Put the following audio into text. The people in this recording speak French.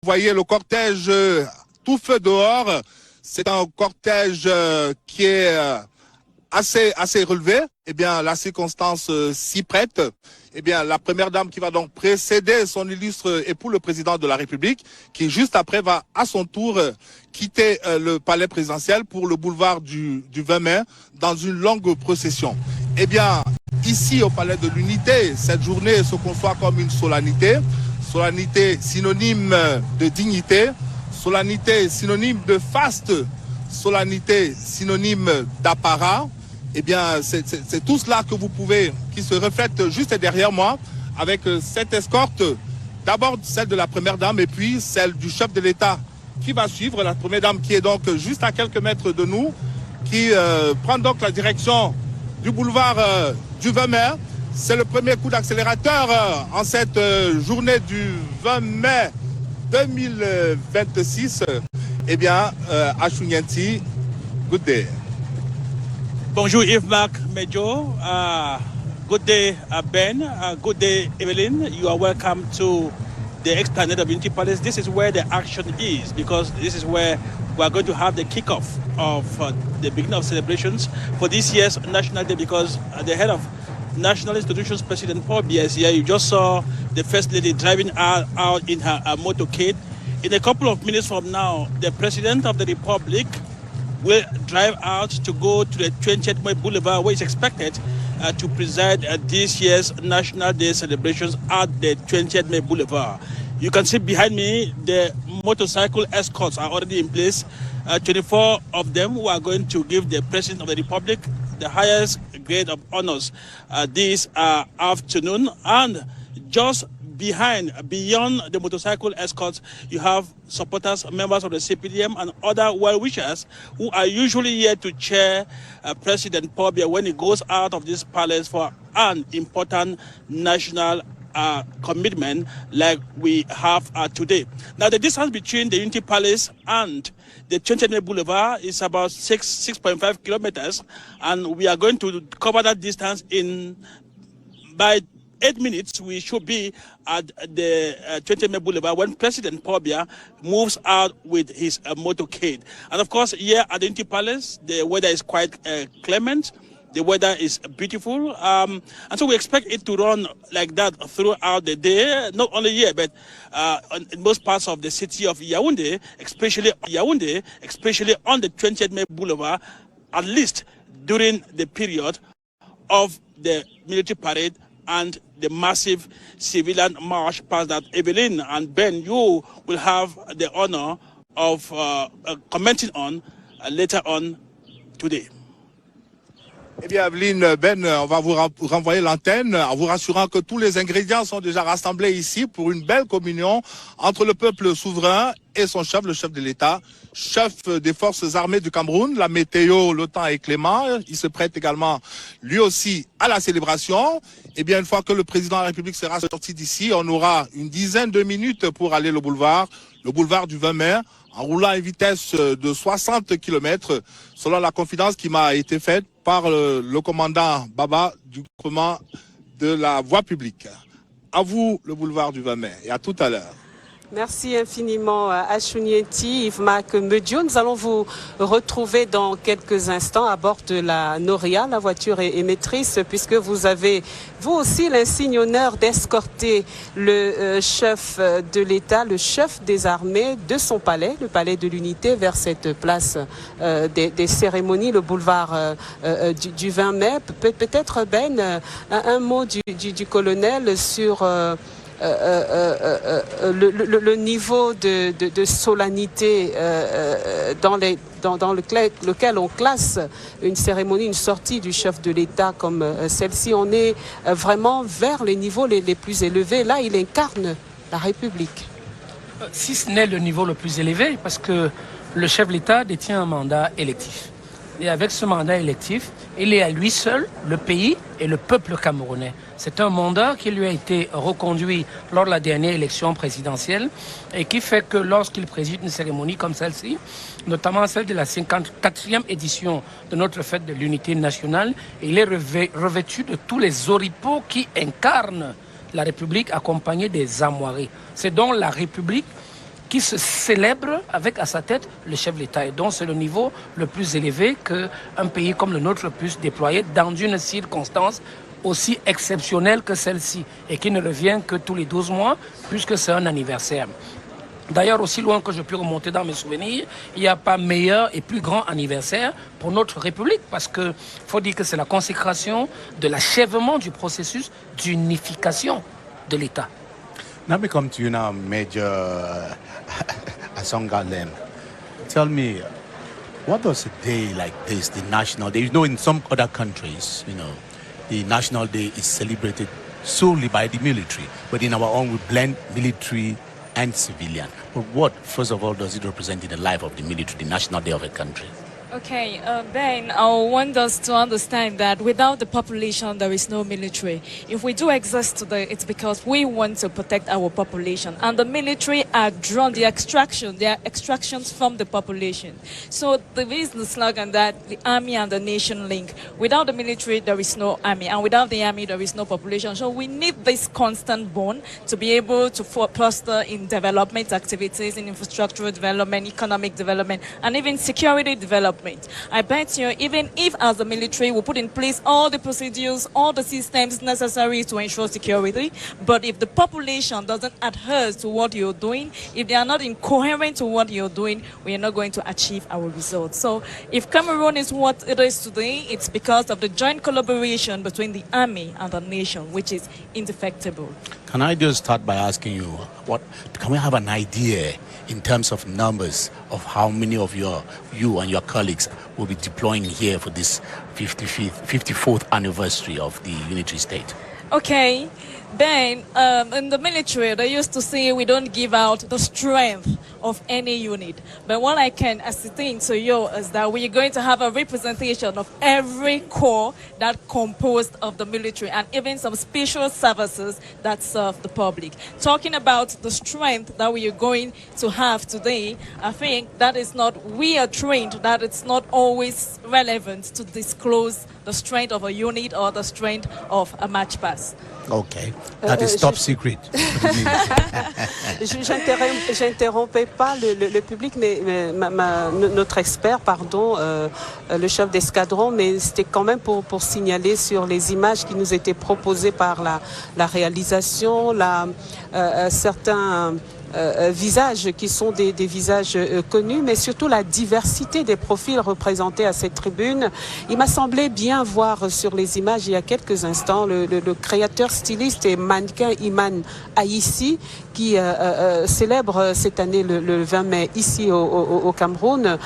voyez le cortège tout feu dehors. C'est un cortège qui est assez relevé. Eh bien, la circonstance s'y prête. Eh bien, la première dame qui va donc précéder son illustre époux, le président de la République, qui juste après va à son tour quitter le palais présidentiel pour le boulevard du 20 mai dans une longue procession. Eh bien, ici au palais de l'Unité, cette journée se conçoit comme une solennité. Solennité synonyme de dignité, solennité synonyme de faste, solennité synonyme d'apparat. Eh bien, c'est tout cela que vous pouvez, qui se reflète juste derrière moi, avec cette escorte, d'abord celle de la première dame et puis celle du chef de l'État qui va suivre, la première dame qui est donc juste à quelques mètres de nous, qui prend donc la direction du boulevard du 20 mai. C'est le premier coup d'accélérateur en cette journée du 20 mai 2026. Eh bien, Ashunianti, good day. Bonjour Yves-Marc Medjo. Good day, Ben. Good day, Evelyn. You are welcome to the Esplanade of Unity Palace. This is where the action is, because this is where we are going to have the kickoff of the beginning of celebrations for this year's National Day, because the head of National Institutions President Paul Biya is here. You just saw the First Lady driving out in her motorcade. In a couple of minutes from now, the President of the Republic will drive out to go to the 20th May Boulevard, where is expected to preside at this year's National Day celebrations at the 20th May Boulevard. You can see behind me the motorcycle escorts are already in place. 24 of them who are going to give the President of the Republic the highest grade of honors this afternoon. And just beyond the motorcycle escorts, you have supporters, members of the CPDM and other well-wishers who are usually here to cheer President Paul Biya when he goes out of this palace for an important national commitment like we have today. Now, the distance between the Unity Palace and the 20th May Boulevard is about 6.5 kilometers, and we are going to cover that distance by 8 minutes. We should be at the 20th May Boulevard when President Paul Biya moves out with his motorcade. And of course, here at the Unity Palace, the weather is quite clement. The weather is beautiful, and so we expect it to run like that throughout the day, not only here, but in most parts of the city of Yaoundé, especially on the 20th May Boulevard, at least during the period of the military parade and the massive civilian march past that. Evelyn and Ben, you will have the honor of commenting on later on today. Eh bien, Evelyne, Ben, on va vous renvoyer l'antenne en vous rassurant que tous les ingrédients sont déjà rassemblés ici pour une belle communion entre le peuple souverain et son chef, le chef de l'État, chef des forces armées du Cameroun. La météo, le temps est clément. Il se prête également, lui aussi, à la célébration. Eh bien, une fois que le président de la République sera sorti d'ici, on aura une dizaine de minutes pour aller le boulevard du 20 mai, en roulant à une vitesse de 60 km, selon la confidence qui m'a été faite par le commandant Baba du commandement de la voie publique. À vous, le boulevard du 20 mai, et à tout à l'heure. Merci infiniment Ashunianti, Yves-Marc Medjo. Nous allons vous retrouver dans quelques instants à bord de la Noria. La voiture est émettrice puisque vous avez, vous aussi, l'insigne honneur d'escorter le chef de l'État, le chef des armées de son palais, le palais de l'Unité, vers cette place des cérémonies, le boulevard du 20 mai. Peut-être, Ben, un mot du colonel sur... le niveau de solennité dans lequel on classe une cérémonie, une sortie du chef de l'État comme celle-ci. On est vraiment vers les niveaux les plus élevés. Là, il incarne la République. Si ce n'est le niveau le plus élevé, parce que le chef de l'État détient un mandat électif. Et avec ce mandat électif, il est à lui seul le pays et le peuple camerounais. C'est un mandat qui lui a été reconduit lors de la dernière élection présidentielle et qui fait que lorsqu'il préside une cérémonie comme celle-ci, notamment celle de la 54e édition de notre fête de l'unité nationale, il est revêtu de tous les oripeaux qui incarnent la République accompagnée des armoiries. C'est donc la République qui se célèbre avec à sa tête le chef de l'État. Et donc c'est le niveau le plus élevé qu'un pays comme le nôtre puisse déployer dans une circonstance aussi exceptionnelle que celle-ci et qui ne revient que tous les 12 mois puisque c'est un anniversaire. D'ailleurs, aussi loin que je puis remonter dans mes souvenirs, il n'y a pas meilleur et plus grand anniversaire pour notre République parce qu'il faut dire que c'est la consécration de l'achèvement du processus d'unification de l'État. Now we come to you now, Major Asonga Lem. Tell me, what does a day like this, the National Day, in some other countries, the National Day is celebrated solely by the military, but in our own we blend military and civilian. But what, first of all, does it represent in the life of the military, the National Day of a country? Okay, Ben, I want us to understand that without the population, there is no military. If we do exist today, it's because we want to protect our population. And the military are drawn, they are extractions from the population. So there is the slogan that the army and the nation link. Without the military, there is no army. And without the army, there is no population. So we need this constant bond to be able to foster in development activities, in infrastructural development, economic development, and even security development. I bet you, even if as the military we put in place all the procedures, all the systems necessary to ensure security, but if the population doesn't adhere to what you're doing, if they are not incoherent to what you're doing, we are not going to achieve our results. So if Cameroon is what it is today, it's because of the joint collaboration between the army and the nation, which is indefectible. Can I just start by asking you, can we have an idea in terms of numbers of how many of you and your colleagues will be deploying here for this 54th anniversary of the unitary state? Okay, Ben, in the military, they used to say we don't give out the strength of any unit. But what I can ascertain to you is that we are going to have a representation of every corps that composed of the military and even some special services that serve the public. Talking about the strength that we are going to have today, I think that is not, we are trained that it's not always relevant to disclose the strength of a unit or the strength of a match pass. Okay, that is top secret. J'interrompais pas le public, mais notre expert, le chef d'escadron, mais c'était quand même pour signaler sur les images qui nous étaient proposées par la réalisation, certains visages qui sont des visages connus, mais surtout la diversité des profils représentés à cette tribune. Il m'a semblé bien voir sur les images il y a quelques instants le créateur, styliste et mannequin Iman Aïssi qui célèbre cette année le 20 mai ici au Cameroun.